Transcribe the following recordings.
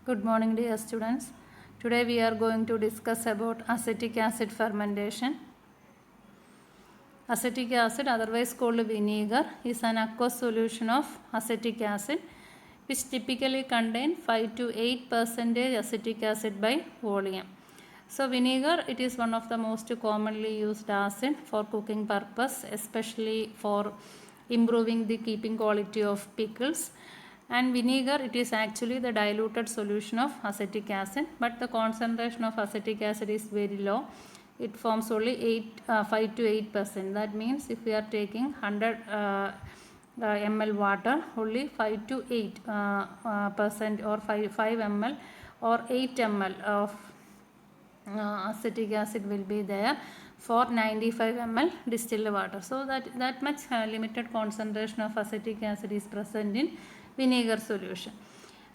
Good morning, dear students. Today we are going to discuss about acetic acid fermentation. Acetic acid, otherwise called vinegar, is an aqueous solution of acetic acid which typically contain 5 to 8% acetic acid by volume. So vinegar, it is one of the most commonly used acid for cooking purpose, especially for improving the keeping quality of pickles. And vinegar, it is actually the diluted solution of acetic acid, but the concentration of acetic acid is very low. It forms only 5 to 8%. That means if we are taking 100 ml water, only 5 to 8 percent or 5 ml or 8 ml of acetic acid will be there for 95 ml distilled water. So that much limited concentration of acetic acid is present in vinegar solution.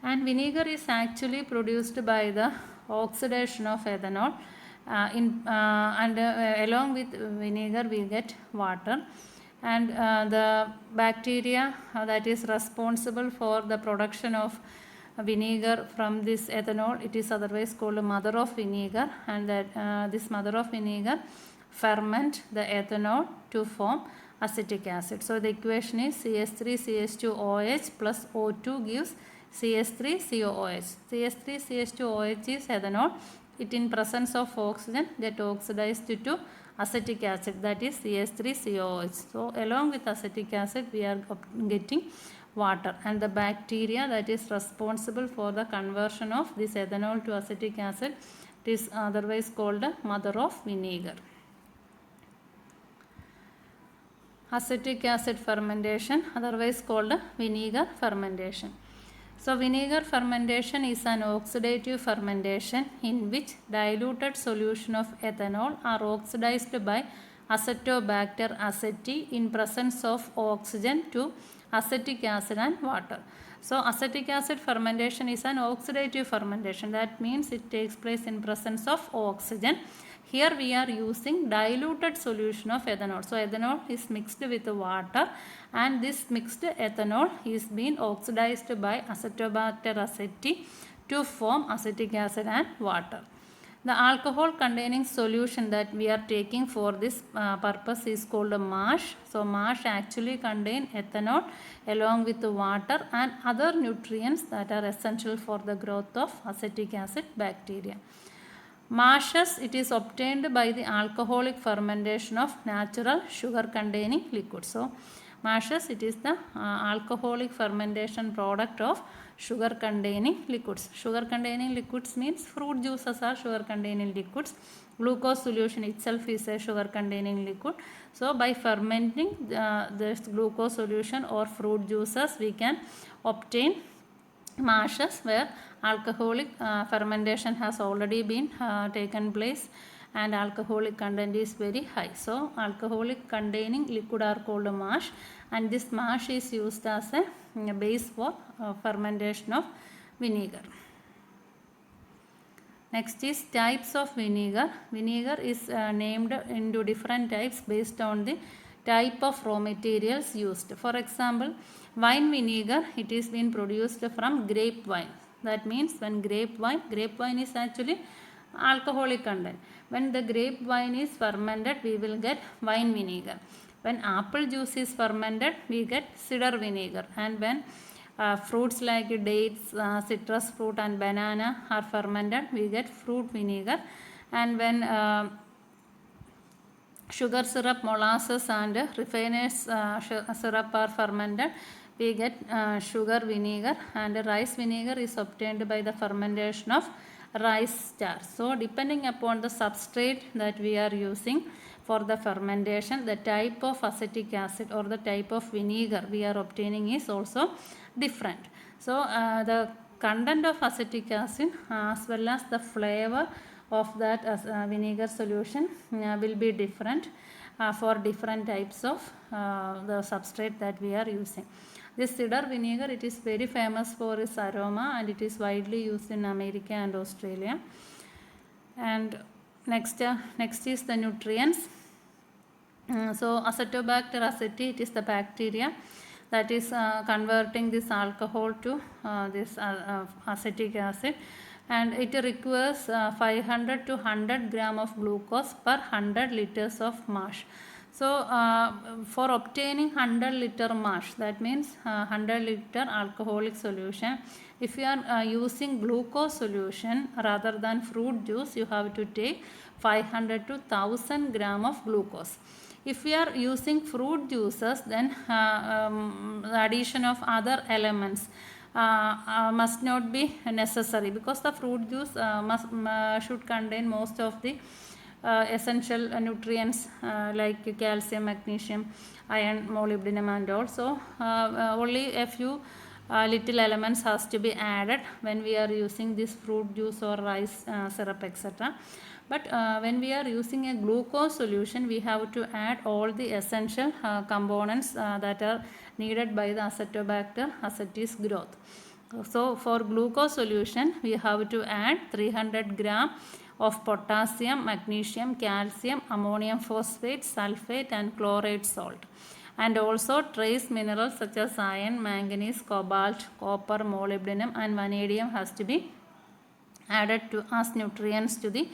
And vinegar is actually produced by the oxidation of ethanol. Along with vinegar we get water, and the bacteria that is responsible for the production of vinegar from this ethanol, it is otherwise called mother of vinegar, and that this mother of vinegar ferment the ethanol to form acetic acid. So the equation is CH3CH2OH plus O2 gives CH3COOH. CH3CH2OH is ethanol. It in presence of oxygen get oxidized to acetic acid, that is CH3COOH. So along with acetic acid we are getting water, and the bacteria that is responsible for the conversion of this ethanol to acetic acid, it is otherwise called mother of vinegar. Acetic acid fermentation, otherwise called vinegar fermentation. So vinegar fermentation is an oxidative fermentation in which diluted solution of ethanol are oxidized by Acetobacter aceti in presence of oxygen to acetic acid and water. So acetic acid fermentation is an oxidative fermentation. That means it takes place in presence of oxygen. Here we are using diluted solution of ethanol. So ethanol is mixed with water, and this mixed ethanol is being oxidized by Acetobacter aceti to form acetic acid and water. The alcohol containing solution that we are taking for this purpose is called mash. So mash actually contain ethanol along with the water and other nutrients that are essential for the growth of acetic acid bacteria. Mashes, it is obtained by the alcoholic fermentation of natural sugar containing liquid. So mashes, it is the alcoholic fermentation product of sugar containing liquids. Sugar containing liquids means fruit juices are sugar containing liquids. Glucose solution itself is a sugar containing liquid. So by fermenting this glucose solution or fruit juices, we can obtain mashes where alcoholic fermentation has already been taken place and alcoholic content is very high. So alcoholic containing liquid are called mash, and this mash is used as a base for fermentation of vinegar. Next is types of vinegar. Vinegar is named into different types based on the type of raw materials used. For example, wine vinegar, it is been produced from grape wine. That means when grape wine is actually alcoholic content. When the grape wine is fermented, we will get wine vinegar. When apple juice is fermented, we get cider vinegar. And when fruits like dates, citrus fruit and banana are fermented, we get fruit vinegar. And when sugar syrup, molasses and refiners syrup are fermented, we get sugar vinegar. And rice vinegar is obtained by the fermentation of rice starch. So depending upon the substrate that we are using for the fermentation, the type of acetic acid or the type of vinegar we are obtaining is also different. So the content of acetic acid as well as the flavor of that vinegar solution will be different for different types of the substrate that we are using. This cider vinegar, it is very famous for its aroma and it is widely used in America and Australia. And next is the nutrients. So Acetobacter aceti, it is the bacteria that is converting this alcohol to this acetic acid, and it requires 500 to 100 gram of glucose per 100 liters of mash. So for obtaining 100 liter mash, that means 100 liter alcoholic solution, if you are using glucose solution rather than fruit juice, you have to take 500 to 1000 gram of glucose. If we are using fruit juices, then the addition of other elements must not be necessary, because the fruit juice should contain most of the essential nutrients like calcium, magnesium, iron, molybdenum and all. So only a few little elements has to be added when we are using this fruit juice or rice syrup, etc. But when we are using a glucose solution, we have to add all the essential components that are needed by the Acetobacter ascites growth. So for glucose solution, we have to add 300 gram of potassium, magnesium, calcium, ammonium phosphate, sulfate and chloride salt. And also trace minerals such as iron, manganese, cobalt, copper, molybdenum and vanadium has to be added to as nutrients to the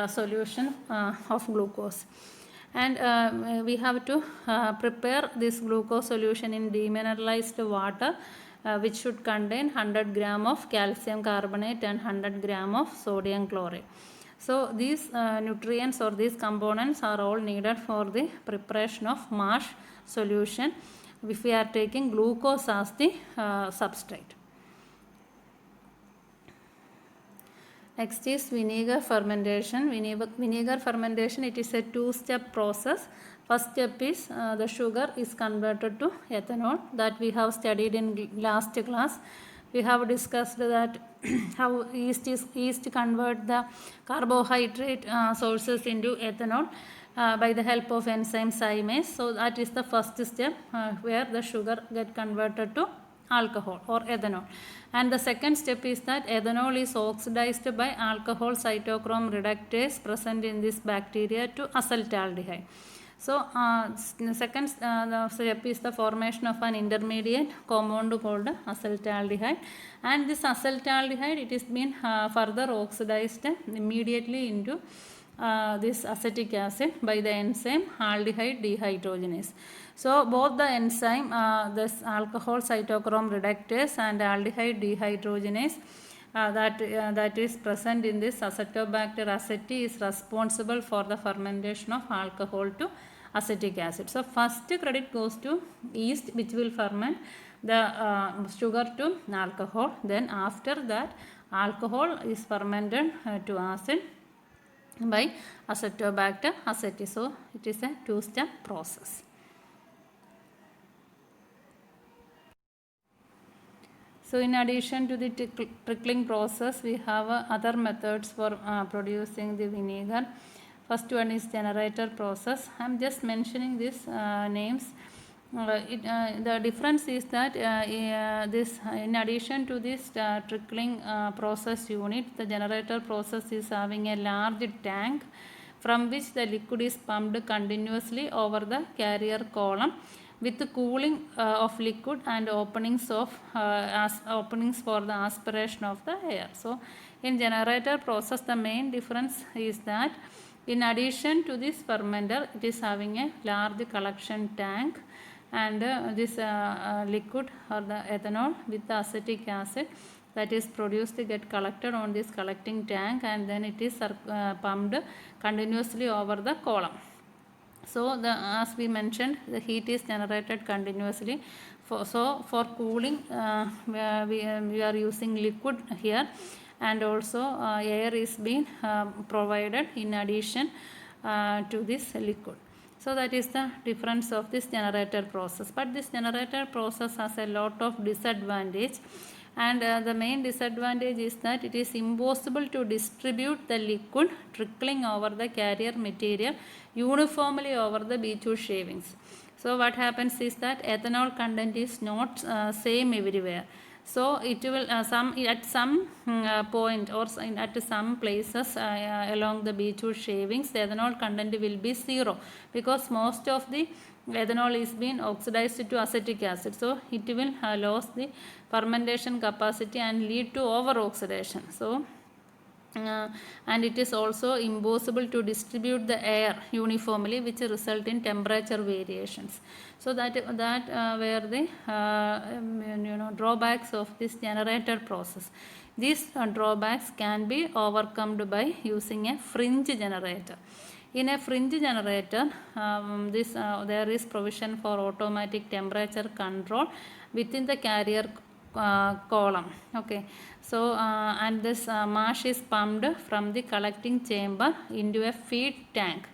solution of glucose. And we have to prepare this glucose solution in demineralized water, which should contain 100 gram of calcium carbonate and 100 gram of sodium chloride. So these nutrients or these components are all needed for the preparation of mash solution if we are taking glucose as the substrate. Next is vinegar fermentation. Vinegar fermentation, it is a two-step process. First step is the sugar is converted to ethanol, that we have studied in last class. We have discussed that how yeast convert the carbohydrate sources into ethanol by the help of enzyme Symase. So that is the first step where the sugar get converted to alcohol or ethanol. And the second step is that ethanol is oxidized by alcohol cytochrome reductase present in this bacteria to acetaldehyde. So the second step is the formation of an intermediate compound called acetaldehyde, and this acetaldehyde, it is been further oxidized immediately into this acetic acid by the enzyme aldehyde dehydrogenase. So both the enzyme, this alcohol cytochrome reductase and aldehyde dehydrogenase that is present in this Acetobacter aceti is responsible for the fermentation of alcohol to acetic acid. So first credit goes to yeast, which will ferment the sugar to alcohol. Then after that, alcohol is fermented to acid by Acetobacter aceti. So it is a two-step process. So in addition to the trickling process, we have other methods for producing the vinegar. First one is generator process. I am just mentioning these names. The difference is that this, in addition to this trickling process unit, the generator process is having a large tank from which the liquid is pumped continuously over the carrier column, with the cooling of liquid and openings for the aspiration of the air. So in generator process, the main difference is that in addition to this fermenter, it is having a large collection tank, and this liquid or the ethanol with the acetic acid that is produced get collected on this collecting tank, and then it is pumped continuously over the column. So as we mentioned, the heat is generated continuously. So for cooling, we are using liquid here, and also air is being provided in addition to this liquid. So that is the difference of this generator process. But this generator process has a lot of disadvantage, and the main disadvantage is that it is impossible to distribute the liquid trickling over the carrier material uniformly over the B2 shavings. So what happens is that ethanol content is not same everywhere. So it will at some point or at some places along the B2 shavings, the ethanol content will be 0, because most of the ethanol is being oxidized to acetic acid. So it will lose the fermentation capacity and lead to over oxidation. So and it is also impossible to distribute the air uniformly, which result in temperature variations. So that were the drawbacks of this generator process. These drawbacks can be overcome by using a fringe generator. In a fringe generator, there is provision for automatic temperature control within the carrier column. Okay, so and this mash is pumped from the collecting chamber into a feed tank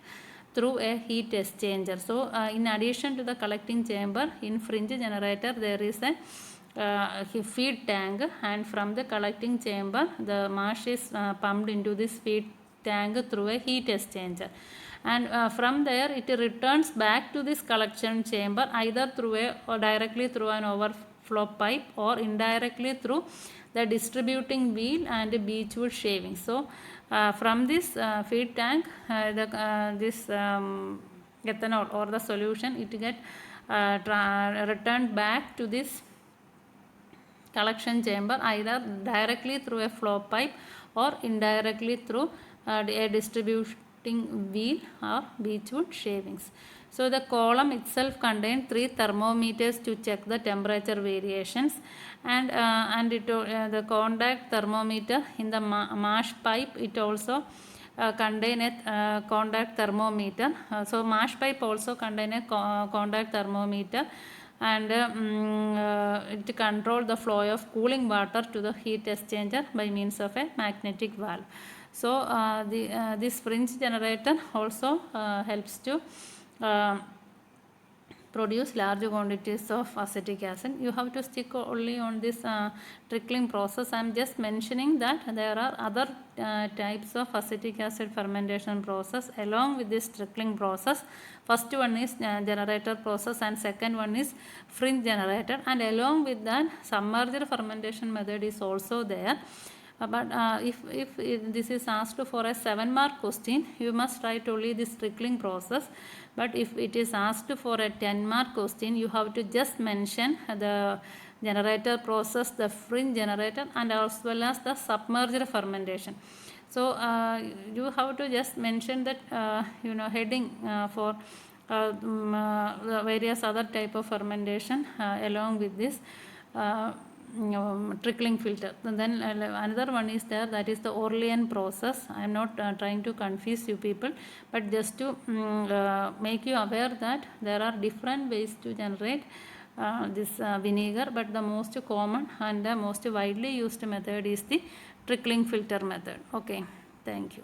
through a heat exchanger. So in addition to the collecting chamber, in fringe generator there is a feed tank, and from the collecting chamber the mash is pumped into this feed tank through a heat exchanger, and from there it returns back to this collection chamber either through a or directly through an overflow pipe or indirectly through the distributing wheel and beechwood shavings. So from this feed tank, this ethanol or the solution, it get returned back to this collection chamber either directly through a flow pipe or indirectly through a distributing wheel or beechwood shavings. So the column itself contains 3 thermometers to check the temperature variations, and the contact thermometer in the mash pipe, it also contain a contact thermometer. So mash pipe also contain a contact thermometer, and it control the flow of cooling water to the heat exchanger by means of a magnetic valve. So this fringe generator also helps to produce large quantities of acetic acid. You have to stick only on this trickling process. I am just mentioning that there are other types of acetic acid fermentation process along with this trickling process. First one is generator process, and second one is fringe generator, and along with that submerged fermentation method is also there. But if this is asked for a 7-mark question, you must write only this trickling process. But if it is asked for a 10-mark question, you have to just mention the generator process, the fringe generator, and as well as the submerged fermentation. So you have to just mention that heading for the various other type of fermentation along with this trickling filter. And then another one is there, that is the Orlean process. I am not trying to confuse you people, but just to make you aware that there are different ways to generate this vinegar, but the most common and the most widely used method is the trickling filter method. Okay, thank you.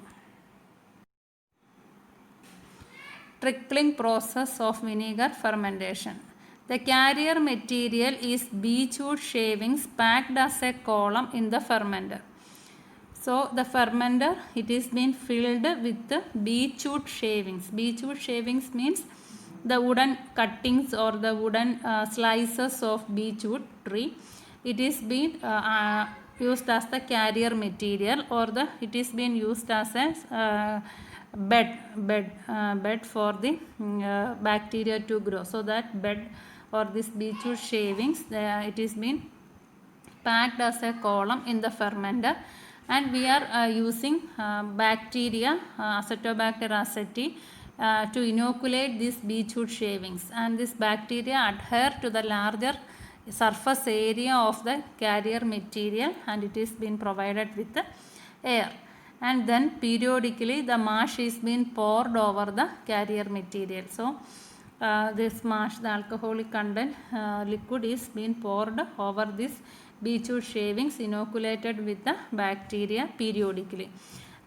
Trickling process of vinegar fermentation. The carrier material is beechwood shavings packed as a column in the fermenter. So the fermenter, it is been filled with the beechwood shavings. Beechwood shavings means the wooden cuttings or the wooden slices of beechwood tree. It is been used as the carrier material, or it is been used as a bed for the bacteria to grow. So that bed or this beechwood shavings, it is been packed as a column in the fermenter, and we are using bacteria Acetobacter aceti to inoculate these beechwood shavings, and this bacteria adhere to the larger surface area of the carrier material, and it is been provided with the air, and then periodically the mash is being poured over the carrier material. So this mash, the alcoholic content liquid is being poured over this beechwood shavings inoculated with the bacteria periodically.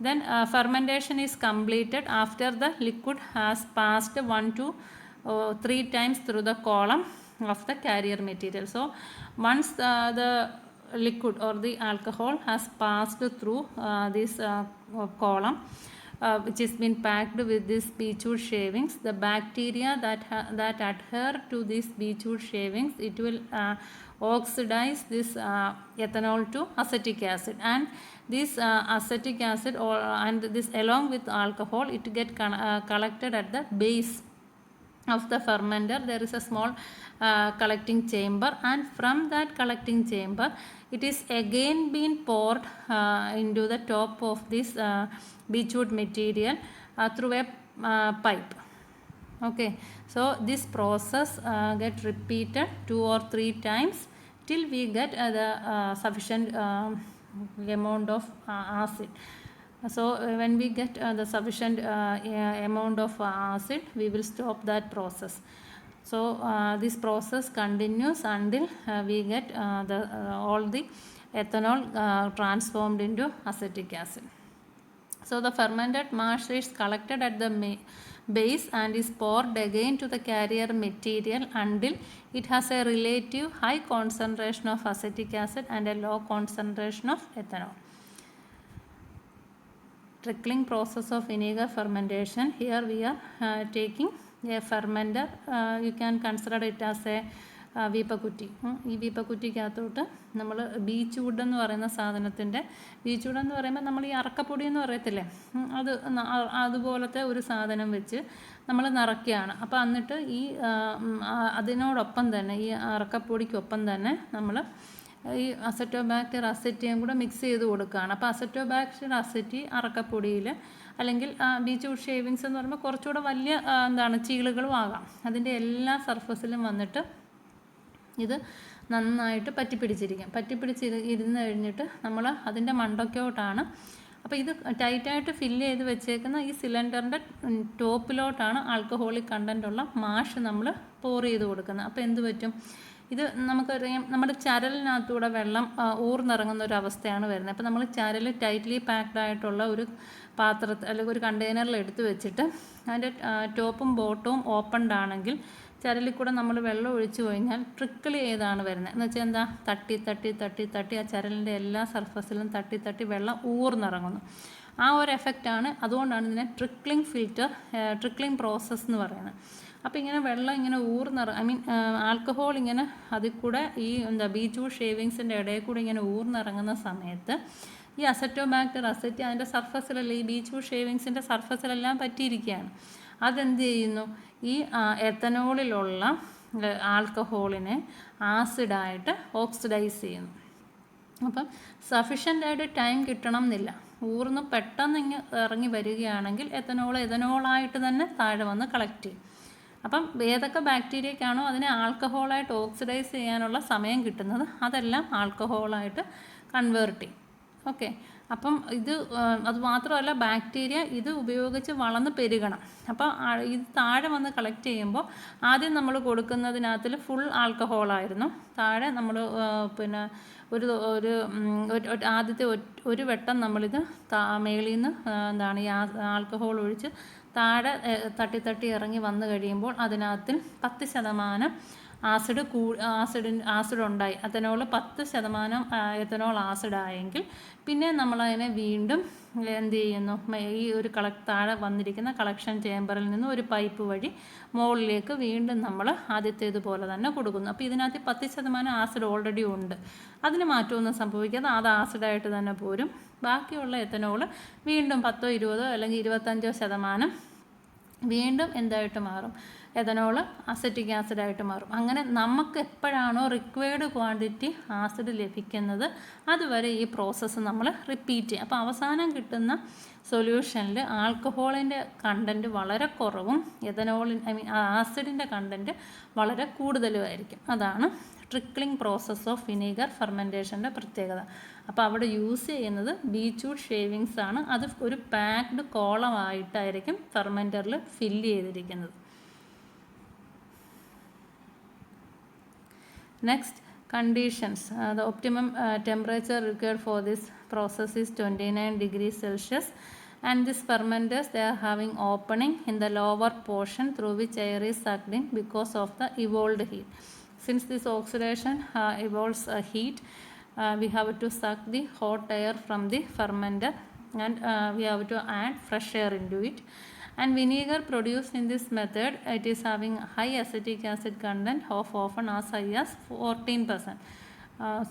Then fermentation is completed after the liquid has passed 1 to 3 times through the column of the carrier material. So once the liquid or the alcohol has passed through this column which has been packed with this beechwood shavings, the bacteria that adhere to these beechwood shavings, it will oxidize this ethanol to acetic acid, and this acetic acid and this along with alcohol, it get collected at the base of the fermenter there is a small collecting chamber, and from that collecting chamber it is again being poured into the top of this beechwood material through a pipe. Okay, so this process get repeated 2 or 3 times till we get the sufficient amount of acid. So when we get the sufficient amount of acid, we will stop that process. So this process continues until we get all the ethanol transformed into acetic acid. So the fermented mash is collected at the base and is poured again to the carrier material until it has a relative high concentration of acetic acid and a low concentration of ethanol. Trickling process of vinegar fermentation. Here we are taking a fermenter. You can consider it as a വീപ്പക്കുറ്റി. ഈ വീപ്പക്കുറ്റിക്കകത്തോട്ട് നമ്മൾ beach would എന്ന് പറയുന്ന സാധനത്തിൻ്റെ, beach would എന്ന് പറയുമ്പോൾ നമ്മൾ ഈ അറക്കപ്പൊടി എന്ന് പറയത്തില്ലേ, അതുപോലത്തെ ഒരു സാധനം വെച്ച് നമ്മൾ നിറയ്ക്കുകയാണ്. അപ്പോൾ എന്നിട്ട് ഈ അതിനോടൊപ്പം തന്നെ ഈ അറക്കപ്പൊടിക്കൊപ്പം തന്നെ നമ്മൾ ഈ അസറ്റോബാക്ടർ അസറ്റിയും കൂടെ മിക്സ് ചെയ്ത് കൊടുക്കുകയാണ്. അപ്പോൾ അസറ്റോബാക്ടർ അസറ്റി അറക്കപ്പൊടിയിൽ അല്ലെങ്കിൽ ബീച്ച് വുഡ് ഷേവിങ്സ് എന്ന് പറയുമ്പോൾ കുറച്ചുകൂടെ വലിയ ചീളുകളും ആകാം. അതിൻ്റെ എല്ലാ സർഫസിലും വന്നിട്ട് ഇത് നന്നായിട്ട് ഇരുന്ന് കഴിഞ്ഞിട്ട് നമ്മൾ അതിൻ്റെ മണ്ടയ്ക്കോട്ടാണ്, അപ്പോൾ ഇത് ടൈറ്റായിട്ട് ഫില്ല് ചെയ്ത് വെച്ചേക്കുന്ന ഈ സിലിണ്ടറിൻ്റെ ടോപ്പിലോട്ടാണ് ആൽക്കഹോളിക് കണ്ടൻറ്റുള്ള മാഷ് നമ്മൾ പോർ ചെയ്ത് കൊടുക്കുന്നത്. അപ്പോൾ എന്ത് പറ്റും, ഇത് നമുക്കറിയാം നമ്മുടെ ചരലിനകത്തൂടെ വെള്ളം ഊർന്നിറങ്ങുന്ന ഒരു അവസ്ഥയാണ് വരുന്നത്. അപ്പോൾ നമ്മൾ ചരൽ ടൈറ്റ്ലി പാക്ഡ് ആയിട്ടുള്ള ഒരു പാത്രത്തിൽ അല്ലെങ്കിൽ ഒരു കണ്ടെയ്നറിൽ എടുത്ത് വെച്ചിട്ട് അതിൻ്റെ ടോപ്പും ബോട്ടവും ഓപ്പൺഡ് ആണെങ്കിൽ ചരലിൽ കൂടെ നമ്മൾ വെള്ളം ഒഴിച്ചു കഴിഞ്ഞാൽ ട്രിക്കിൾ ചെയ്താണ് വരുന്നത്. എന്ന് വെച്ചാൽ എന്താ, തട്ടി ആ ചരലിൻ്റെ എല്ലാ സർഫസിലും തട്ടി വെള്ളം ഊർന്നിറങ്ങുന്നു. ആ ഒരു എഫക്റ്റാണ്. അതുകൊണ്ടാണ് ഇതിനെ ട്രിക്ലിംഗ് പ്രോസസ്സ് എന്ന് പറയുന്നത്. അപ്പോൾ ഇങ്ങനെ വെള്ളം ഇങ്ങനെ ആൽക്കഹോൾ ഇങ്ങനെ അതിൽ കൂടെ ഈ ബീച്ച് വുഡ് ഷേവിങ്സിൻ്റെ ഇടയിൽ കൂടെ ഇങ്ങനെ ഊർന്നിറങ്ങുന്ന സമയത്ത് ഈ അസറ്റോബാക്ടർ അസറ്റി അതിൻ്റെ സർഫസിലെല്ലാം, ഈ ബീച്ച് വുഡ് ഷേവിങ്സിൻ്റെ സർഫസിലെല്ലാം പറ്റിയിരിക്കുകയാണ്. അതെന്ത് ചെയ്യുന്നു, ഈ എത്തനോളിലുള്ള ആൽക്കഹോളിനെ ആസിഡായിട്ട് ഓക്സിഡൈസ് ചെയ്യുന്നു. അപ്പം സഫിഷ്യൻ്റായിട്ട് ടൈം കിട്ടണം എന്നില്ല, ഊർന്ന് പെട്ടെന്ന് ഇറങ്ങി വരികയാണെങ്കിൽ എത്തനോളായിട്ട് തന്നെ താഴെ വന്ന് കളക്ട് ചെയ്യും. അപ്പം ഏതൊക്കെ ബാക്ടീരിയക്കാണോ അതിനെ ആൽക്കഹോളായിട്ട് ഓക്സിഡൈസ് ചെയ്യാനുള്ള സമയം കിട്ടുന്നത് അതെല്ലാം ആൽക്കഹോളായിട്ട് കൺവേർട്ട് ചെയ്യും. ഓക്കെ, അപ്പം അത് മാത്രമല്ല, ബാക്ടീരിയ ഇത് ഉപയോഗിച്ച് വളർന്ന് പെരുകണം. അപ്പോൾ ഇത് താഴെ വന്ന് കളക്ട് ചെയ്യുമ്പോൾ ആദ്യം നമ്മൾ കൊടുക്കുന്നതിനകത്തിൽ ഫുൾ ആൽക്കഹോളായിരുന്നു. താഴെ നമ്മൾ ആദ്യത്തെ ഒരു വട്ടം നമ്മളിത് മേളിൽ നിന്ന് ഈ ആൽക്കഹോൾ ഒഴിച്ച് താഴെ തട്ടി ഇറങ്ങി വന്നു കഴിയുമ്പോൾ അതിനകത്തിൽ 10% ആസിഡ് ഉണ്ടായി. എത്തനോൾ 10% എത്തനോൾ ആസിഡായെങ്കിൽ പിന്നെ നമ്മളതിനെ വീണ്ടും എന്ത് ചെയ്യുന്നു, ഈ ഒരു താഴെ വന്നിരിക്കുന്ന കളക്ഷൻ ചേമ്പറിൽ നിന്ന് ഒരു പൈപ്പ് വഴി മുകളിലേക്ക് വീണ്ടും നമ്മൾ ആദ്യത്തേതുപോലെ തന്നെ കൊടുക്കുന്നു. അപ്പോൾ ഇതിനകത്ത് 10% ആസിഡ് ഓൾറെഡി ഉണ്ട്, അതിന് മാറ്റമൊന്നും സംഭവിക്കാതെ അത് ആസിഡായിട്ട് തന്നെ പോരും. ബാക്കിയുള്ള എത്തനോൾ വീണ്ടും 10, 20 അല്ലെങ്കിൽ 25% വീണ്ടും എന്തായിട്ട് മാറും, എഥനോൾ അസറ്റിക് ആസിഡായിട്ട് മാറും. അങ്ങനെ നമുക്ക് എപ്പോഴാണോ റിക്വയർഡ് ക്വാണ്ടിറ്റി ആസിഡ് ലഭിക്കുന്നത് അതുവരെ ഈ പ്രോസസ്സ് നമ്മൾ റിപ്പീറ്റ് ചെയ്യും. അപ്പോൾ അവസാനം കിട്ടുന്ന സൊല്യൂഷനിൽ ആൽക്കഹോളിൻ്റെ കണ്ടൻറ്റ് വളരെ കുറവും ആസിഡിൻ്റെ കണ്ടൻറ്റ് വളരെ കൂടുതലുമായിരിക്കും. അതാണ് ട്രിക്ലിംഗ് പ്രോസസ്സ് ഓഫ് വിനീഗർ ഫെർമെൻറ്റേഷൻ്റെ പ്രത്യേകത. അപ്പോൾ അവിടെ യൂസ് ചെയ്യുന്നത് ബീച്ച് വുഡ് ഷേവിങ്സ് ആണ്. അത് ഒരു പാക്ഡ് കോളമായിട്ടായിരിക്കും ഫെർമെൻറ്ററിൽ ഫില്ല് ചെയ്തിരിക്കുന്നത്. Next, conditions. The optimum temperature required for this process is 29 degrees Celsius, and these fermenters, they are having opening in the lower portion through which air is sucked in because of the evolved heat. Since this oxidation evolves heat, we have to suck the hot air from the fermenter, and we have to add fresh air into it. And vinegar produced in this method, it is having high acetic acid content of often as high as 14%.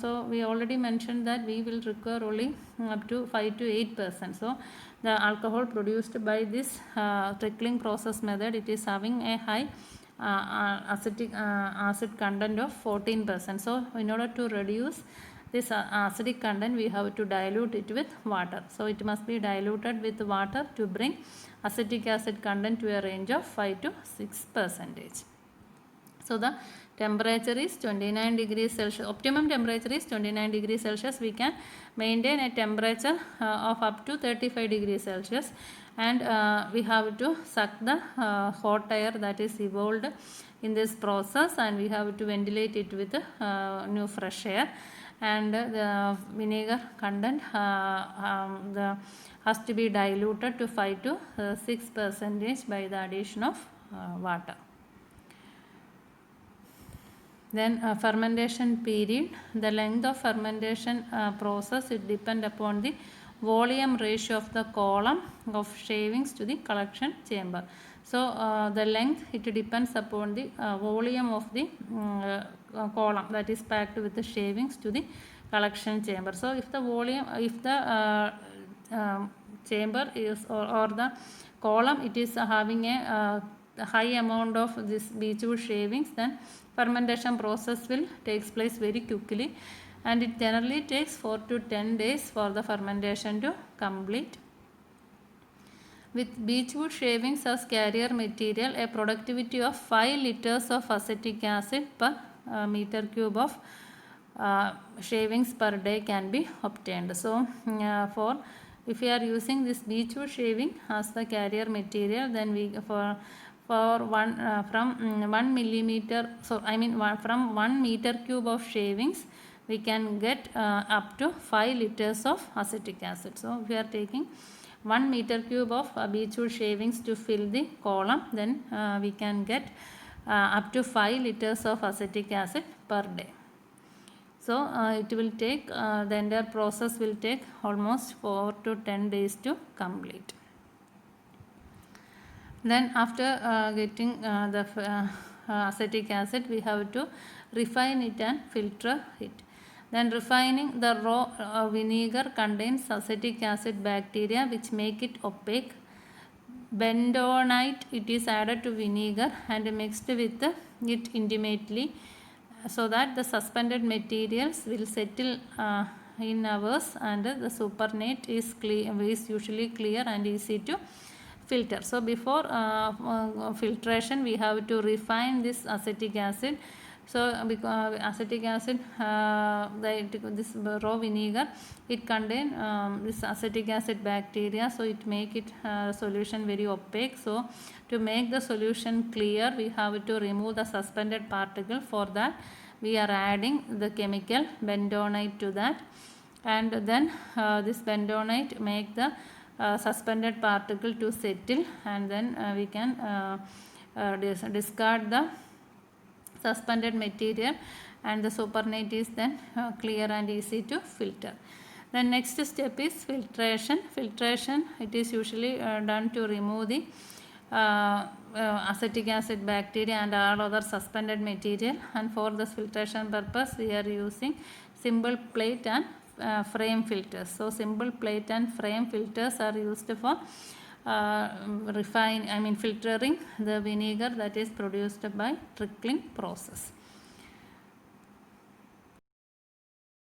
So we already mentioned that we will require only up to 5 to 8%. So the alcohol produced by this trickling process method, it is having a high acid content of 14%. So in order to reduce this acidic content, we have to dilute it with water. So it must be diluted with water to bring acetic acid content to a range of 5 to 6%. So the temperature is 29 degrees Celsius. Optimum temperature is 29 degrees Celsius. We can maintain a temperature of up to 35 degrees Celsius, and we have to suck the hot air that is evolved in this process, and we have to ventilate it with new fresh air. And the vinegar content has to be diluted to 5 to 6% by the addition of water. Then fermentation period. The length of fermentation process, it depends upon the volume ratio of the column of shavings to the collection chamber. So the length, it depends upon the volume of the column that is packed with the shavings to the collection chamber. So if the volume, if the chamber is or the column, it is having a high amount of this beechwood shavings, then fermentation process will takes place very quickly, and it generally takes 4 to 10 days for the fermentation to complete. With beechwood shavings as carrier material, a productivity of 5 liters of acetic acid per meter cube of shavings per day can be obtained. So if we are using this beechwood shaving as the carrier material, then we from 1 millimeter, from 1 meter cube of shavings, we can get up to 5 liters of acetic acid. So if we are taking 1 meter cube of beechwood shavings to fill the column, then we can get up to 5 liters of acetic acid per day. So it will take, the entire process will take almost 4 to 10 days to complete. Then after getting the acetic acid, we have to refine it and filter it. Then refining, the raw vinegar contains acetic acid bacteria which make it opaque. Bentonite, it is added to vinegar and mixed with it intimately, so that the suspended materials will settle in hours, and the supernatant is usually clear and easy to filter. So before filtration, we have to refine this acetic acid. So because acetic acid, this raw vinegar, it contains this acetic acid bacteria, so it make it solution very opaque. So to make the solution clear, we have to remove the suspended particle. For that, we are adding the chemical bentonite to that, and then this bentonite make the suspended particle to settle, and then we can discard the suspended material, and the supernatant is then clear and easy to filter. The next step is filtration. Filtration, it is usually done to remove the acetic acid bacteria and all other suspended material, and for this filtration purpose, we are using simple plate and frame filters. So simple plate and frame filters are used for filtering the vinegar that is produced by trickling process.